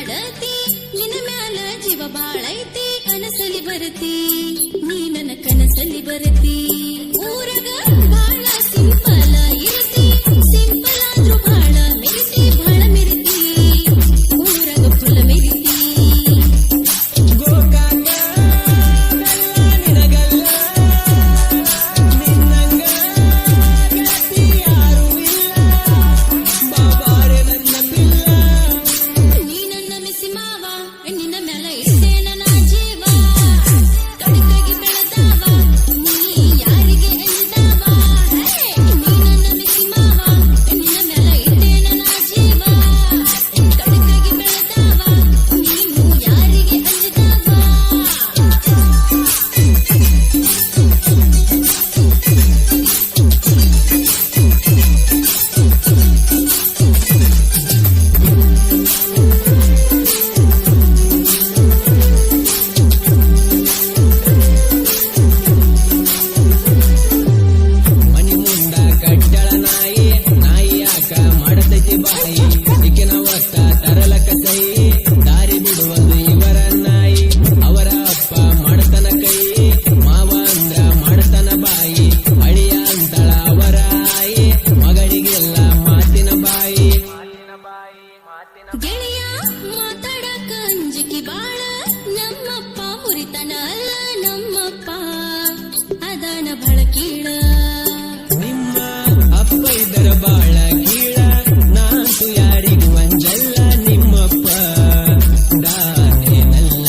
ಮಾಡತಿ ನಿನ್ನ ಮ್ಯಾಲ ಜೀವ ಬಾಳೈತಿ ಕನಸಲಿ ಬರತಿ ನೀ ನನ್ನ ಕನಸಲಿ ಬರತಿ ಊರಗ ಬಾಳ ಸಿಂಪಲ್ ಇರತಿ ಸಿಂಪಲ್ ಆದ್ರೂ ಬಾಳ ಮೆರಿತಿ ಬಾಳ ಮೆರಿತಿ ಊರಗ ಫುಲ್ ಮೆರಿತಿ ಗೆಳೆಯ ಮಾತಾಡಕ ಅಂಜಿಕೆ ಬಾಳ ನಮ್ಮಪ್ಪ ಮುರಿತನ ಅಲ್ಲ ನಮ್ಮಪ್ಪ ಅದಾನ ಬಹಳ ಕೀಳ ನಿಮ್ಮ ಅಪ್ಪ ಇದರ ಬಾಳ ಕೀಳ ನಾಲ್ಕು ಯಾರಿಗೂ ಅಂಜಲ್ಲ ನಿಮ್ಮಪ್ಪ ದಾನೇನಲ್ಲ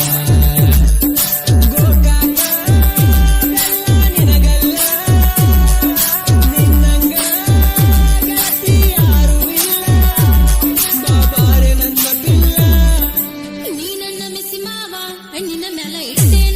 ಗೋಕಾಕ ನಿನಗಲ್ಲ ನಿನ್ನಂಗ ಗತಿ ಯಾರು ಇಲ್ಲ ಬಾಬಾರೆ ನನ್ನ ಪಿಲ್ಲ ನೀ ನನ್ನ ಮಿಸಿ ಮಾವ ನಿನ್ನ ಮ್ಯಾಲ ಇಡ್ತೇನೆ